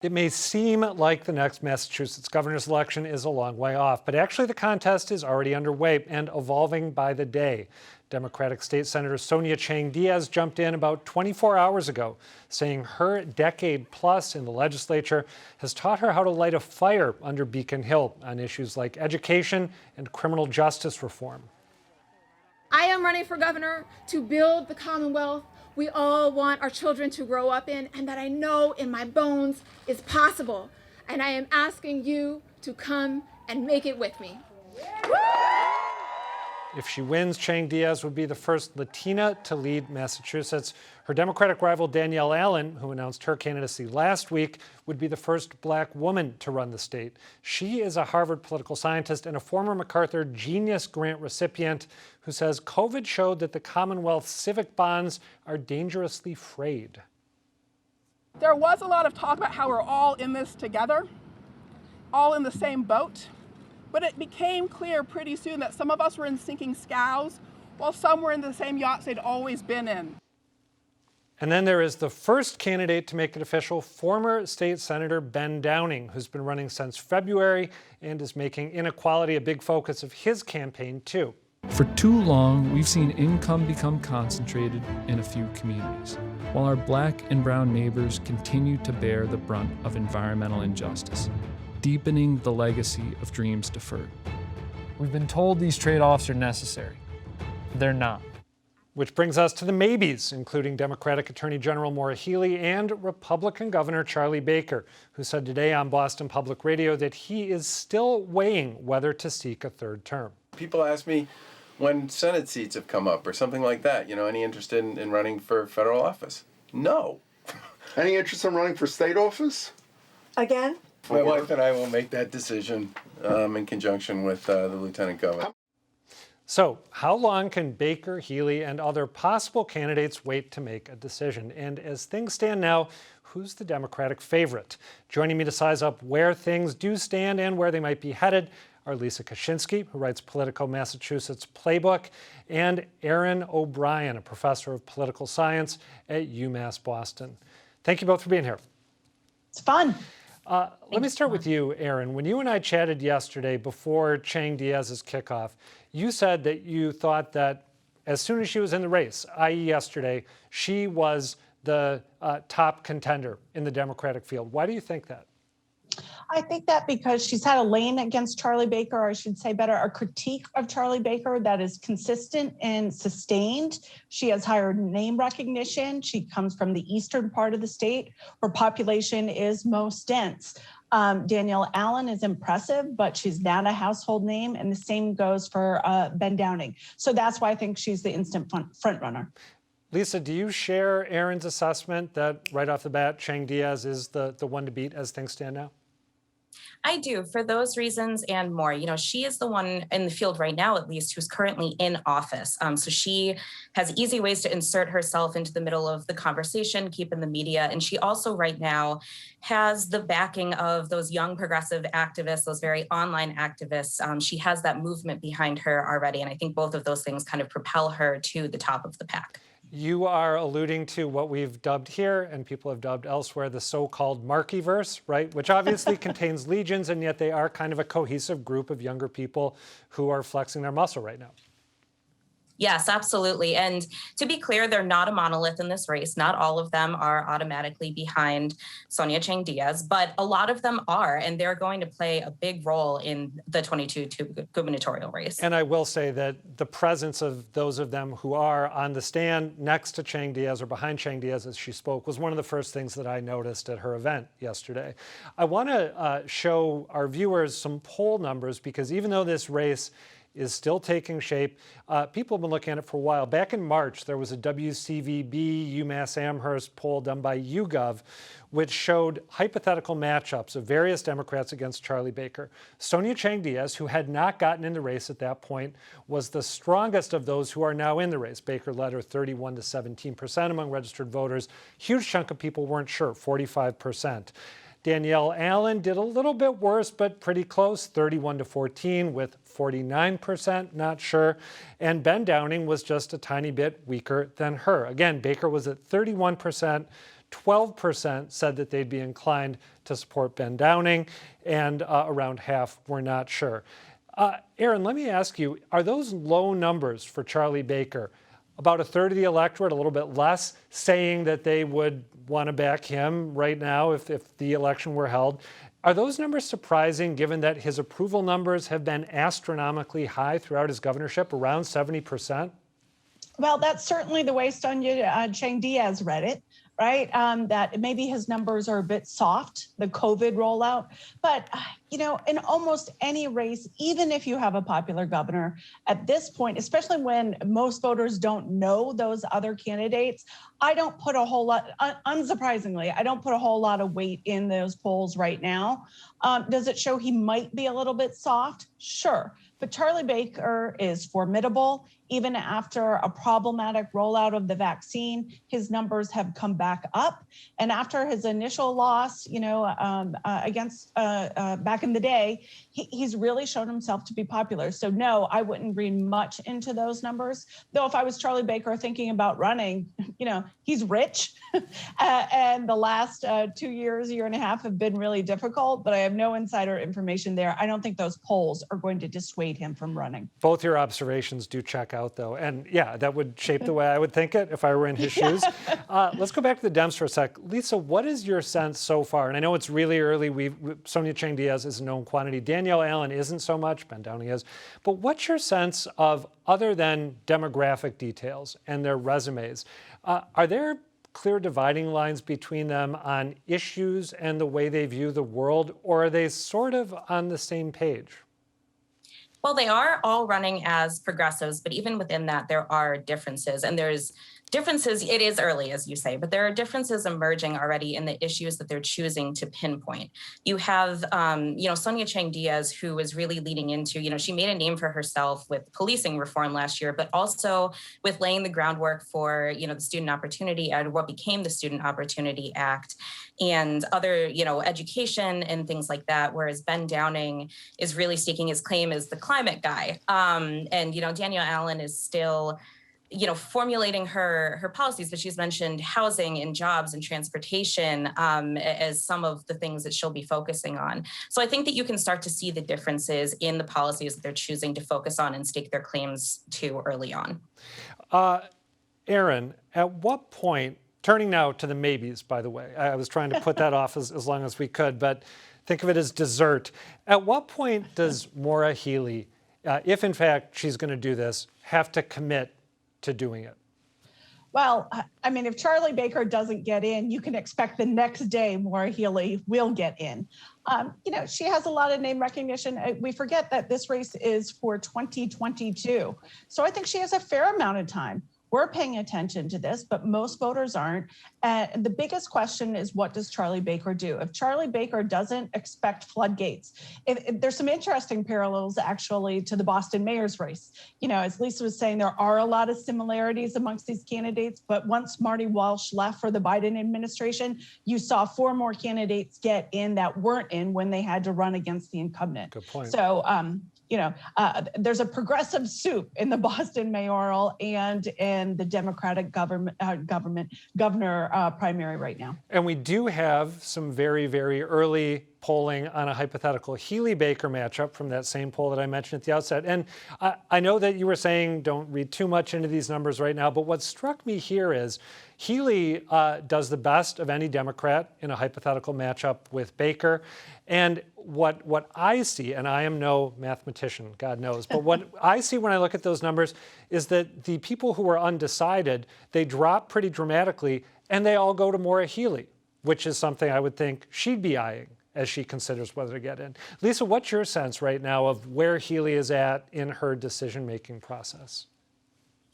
It may seem like the next Massachusetts governor's election is a long way off, but actually the contest is already underway and evolving by the day. Democratic State Senator Sonia Chang-Díaz jumped in about 24 hours ago, saying her decade plus in the legislature has taught her how to light a fire under Beacon Hill on issues like education and criminal justice reform. I am running for governor to build the Commonwealth we all want our children to grow up in, and that I know in my bones is possible. And I am asking you to come and make it with me. If she wins, Chang-Díaz would be the first Latina to lead Massachusetts. Her Democratic rival Danielle Allen, who announced her candidacy last week, would be the first black woman to run the state. She is a Harvard political scientist and a former MacArthur Genius Grant recipient who says COVID showed that the Commonwealth's civic bonds are dangerously frayed. There was a lot of talk about how we're all in this together, all in the same boat. But it became clear pretty soon that some of us were in sinking scows, while some were in the same yachts they'd always been in. And then there is the first candidate to make it official, former state senator Ben Downing, who's been running since February and is making inequality a big focus of his campaign, too. For too long, we've seen income become concentrated in a few communities, while our black and brown neighbors continue to bear the brunt of environmental injustice, deepening the legacy of dreams deferred. We've been told these trade-offs are necessary. They're not. Which brings us to the maybes, including Democratic Attorney General Maura Healey and Republican Governor Charlie Baker, who said today on Boston Public Radio that he is still weighing whether to seek a third term. People ask me when Senate seats have come up or something like that, any interest in running for federal office? No. Any interest in running for state office? Again? My wife and I will make that decision in conjunction with the lieutenant governor. So how long can Baker, Healey, and other possible candidates wait to make a decision? And as things stand now, who's the Democratic favorite? Joining me to size up where things do stand and where they might be headed are Lisa Kashinsky, who writes POLITICO Massachusetts Playbook, and Erin O'Brien, a professor of political science at UMass Boston. Thank you both for being here. It's fun. Let me start with you, Erin. When you and I chatted yesterday before Chang-Díaz's kickoff, you said that you thought that as soon as she was in the race, i.e. yesterday, she was the top contender in the Democratic field. Why do you think that? I think that because she's had a lane against Charlie Baker, or I should say better, a critique of Charlie Baker that is consistent and sustained. She has higher name recognition. She comes from the eastern part of the state where population is most dense. Danielle Allen is impressive, but she's not a household name, and the same goes for Ben Downing. So that's why I think she's the instant front runner. Lisa, do you share Erin's assessment that right off the bat, Chang-Díaz is the one to beat as things stand now? I do, for those reasons and more. She is the one in the field right now, at least, who's currently in office. So she has easy ways to insert herself into the middle of the conversation, keep in the media. And she also right now has the backing of those young progressive activists, those very online activists. She has that movement behind her already. And I think both of those things kind of propel her to the top of the pack. You are alluding to what we've dubbed here, and people have dubbed elsewhere, the so-called Markeyverse, right? Which obviously contains legions, and yet they are kind of a cohesive group of younger people who are flexing their muscle right now. Yes, absolutely. And to be clear, they're not a monolith in this race. Not all of them are automatically behind Sonia Chang-Díaz, but a lot of them are, and they're going to play a big role in the 22 gubernatorial race. And I will say that the presence of those of them who are on the stand next to Chang-Díaz or behind Chang-Díaz as she spoke was one of the first things that I noticed at her event yesterday. I want to show our viewers some poll numbers because even though this race is still taking shape. People have been looking at it for a while. Back in March, there was a WCVB UMass Amherst poll done by YouGov, which showed hypothetical matchups of various Democrats against Charlie Baker. Sonia Chang-Díaz, who had not gotten in the race at that point, was the strongest of those who are now in the race. Baker led her 31 to 17% among registered voters. Huge chunk of people weren't sure, 45%. Danielle Allen did a little bit worse, but pretty close, 31 to 14 with 49% not sure. And Ben Downing was just a tiny bit weaker than her. Again, Baker was at 31%, 12% said that they'd be inclined to support Ben Downing, and around half were not sure. Erin, let me ask you, are those low numbers for Charlie Baker, about a third of the electorate, a little bit less, saying that they would want to back him right now if the election were held? Are those numbers surprising, given that his approval numbers have been astronomically high throughout his governorship, around 70%? Well, that's certainly the way Sonia Chang-Díaz read it, right? That maybe his numbers are a bit soft, the COVID rollout. But, in almost any race, even if you have a popular governor at this point, especially when most voters don't know those other candidates, I don't put a whole lot, unsurprisingly, I don't put a whole lot of weight in those polls right now. Does it show he might be a little bit soft? Sure. But Charlie Baker is formidable. Even after a problematic rollout of the vaccine, his numbers have come back up. And after his initial loss, against back in the day, he's really shown himself to be popular. So no, I wouldn't read much into those numbers. Though if I was Charlie Baker thinking about running, he's rich. And the last 2 years, year and a half have been really difficult, but I have no insider information there. I don't think those polls are going to dissuade him from running. Both your observations do check out, though. And yeah, that would shape the way I would think it if I were in his shoes. Let's go back to the Dems for a sec. Lisa, what is your sense so far? And I know it's really early. Sonia Chang-Díaz is a known quantity. Danielle Allen isn't so much. Ben Downing is. But what's your sense of, other than demographic details and their resumes, are there clear dividing lines between them on issues and the way they view the world, or are they sort of on the same page? Well, they are all running as progressives, but even within that, there are differences. And there's differences, it is early, as you say, but there are differences emerging already in the issues that they're choosing to pinpoint. You have, Sonia Chang-Díaz, who was really leading into, she made a name for herself with policing reform last year, but also with laying the groundwork for, the Student Opportunity Act, what became the Student Opportunity Act, and other, education and things like that. Whereas Ben Downing is really staking his claim as the climate guy. And Danielle Allen is still formulating her policies, but she's mentioned housing and jobs and transportation as some of the things that she'll be focusing on. So I think that you can start to see the differences in the policies that they're choosing to focus on and stake their claims to early on. Erin, at what point, turning now to the maybes, by the way, I was trying to put that off as long as we could, but think of it as dessert. At what point does Maura Healey, if in fact she's going to do this, have to commit to doing it? Well, if Charlie Baker doesn't get in, you can expect the next day Maura Healey will get in. She has a lot of name recognition. We forget that this race is for 2022. So I think she has a fair amount of time. We're paying attention to this, but most voters aren't. And the biggest question is, what does Charlie Baker do? If Charlie Baker doesn't expect floodgates, if there's some interesting parallels actually to the Boston mayor's race. As Lisa was saying, there are a lot of similarities amongst these candidates, but once Marty Walsh left for the Biden administration, you saw 4 more candidates get in that weren't in when they had to run against the incumbent. Good point. So, there's a progressive soup in the Boston mayoral and in the Democratic governor primary right now. And we do have some very, very early polling on a hypothetical Healey-Baker matchup from that same poll that I mentioned at the outset. And I know that you were saying don't read too much into these numbers right now, but what struck me here is Healey does the best of any Democrat in a hypothetical matchup with Baker. And what I see, and I am no mathematician, God knows, but what I see when I look at those numbers is that the people who are undecided, they drop pretty dramatically, and they all go to Maura Healey, which is something I would think she'd be eyeing as she considers whether to get in. Lisa, what's your sense right now of where Healey is at in her decision-making process?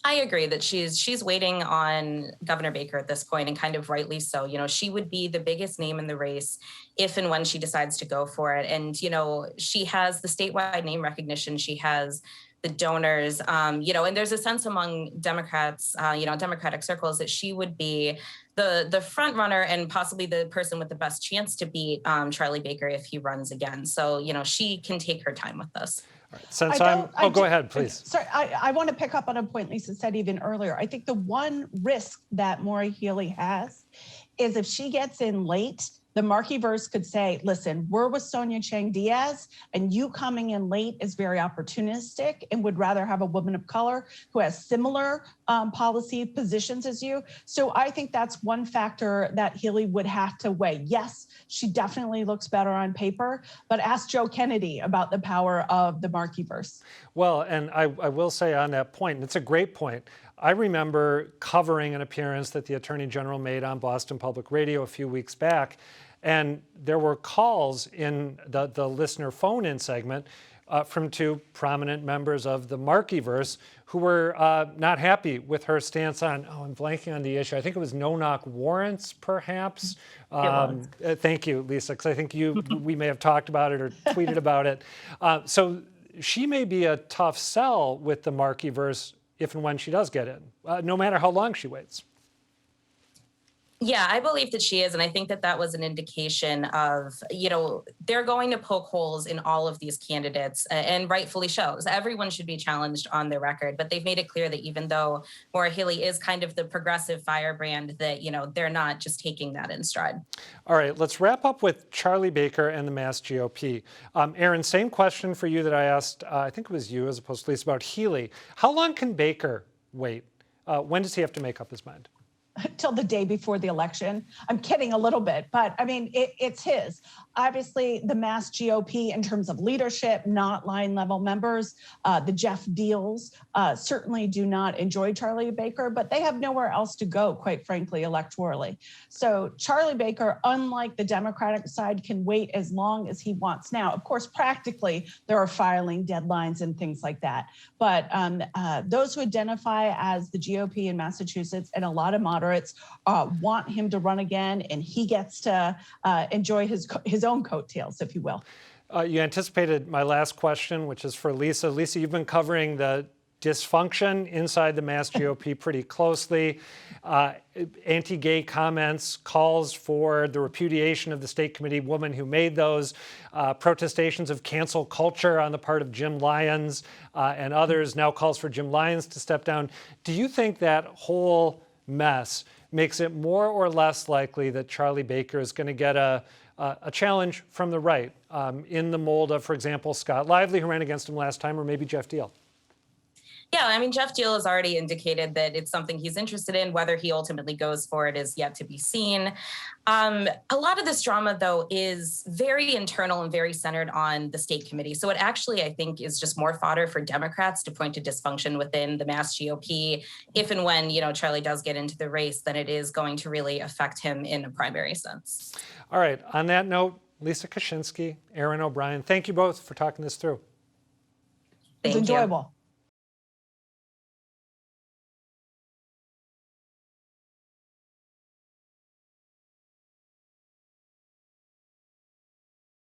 I agree that she's waiting on Governor Baker at this point, and kind of rightly so. She would be the biggest name in the race if and when she decides to go for it. And, she has the statewide name recognition. She has the donors, and there's a sense among Democrats, Democratic circles, that she would be the front runner and possibly the person with the best chance to beat Charlie Baker if he runs again. So, she can take her time with this. Since go ahead, please. Sorry, I want to pick up on a point Lisa said even earlier. I think the one risk that Maura Healey has is if she gets in late, the Markeyverse could say, listen, we're with Sonia Chang-Díaz, and you coming in late is very opportunistic and would rather have a woman of color who has similar policy positions as you. So I think that's one factor that Healey would have to weigh. Yes, she definitely looks better on paper, but ask Joe Kennedy about the power of the Markeyverse. Well, and I will say on that point, and it's a great point, I remember covering an appearance that the Attorney General made on Boston Public Radio a few weeks back, and there were calls in the listener phone-in segment from two prominent members of the Markeyverse who were not happy with her stance on, I'm blanking on the issue. I think it was no-knock warrants, perhaps. Thank you, Lisa, because I think we may have talked about it or tweeted about it. So she may be a tough sell with the Markeyverse if and when she does get in, no matter how long she waits. Yeah, I believe that she is. And I think that that was an indication of, they're going to poke holes in all of these candidates, and rightfully so. Everyone should be challenged on their record. But they've made it clear that even though Maura Healey is kind of the progressive firebrand, that, they're not just taking that in stride. All right, let's wrap up with Charlie Baker and the Mass GOP. Erin, same question for you that I asked, I think it was you as opposed to Lisa, about Healey. How long can Baker wait? When does he have to make up his mind? Till the day before the election. I'm kidding a little bit, but I mean, it's his. Obviously, the Mass GOP in terms of leadership, not line level members, the Jeff Deals certainly do not enjoy Charlie Baker, but they have nowhere else to go, quite frankly, electorally. So Charlie Baker, unlike the Democratic side, can wait as long as he wants. Now, of course, practically, there are filing deadlines and things like that. But those who identify as the GOP in Massachusetts and a lot of moderates want him to run again, and he gets to enjoy his own coattails, if you will. You anticipated my last question, which is for Lisa. Lisa, you've been covering the dysfunction inside the Mass GOP pretty closely. Anti-gay comments, calls for the repudiation of the state committee woman who made those, protestations of cancel culture on the part of Jim Lyons and others, now calls for Jim Lyons to step down. Do you think that whole mess makes it more or less likely that Charlie Baker is going to get a challenge from the right in the mold of, for example, Scott Lively, who ran against him last time, or maybe Jeff Deal? Yeah, I mean, Jeff Deal has already indicated that it's something he's interested in. Whether he ultimately goes for it is yet to be seen. A lot of this drama, though, is very internal and very centered on the state committee. So it actually, I think, is just more fodder for Democrats to point to dysfunction within the Mass GOP if and when, Charlie does get into the race, then it is going to really affect him in a primary sense. All right. On that note, Lisa Kashinsky, Erin O'Brien, thank you both for talking this through. It was enjoyable.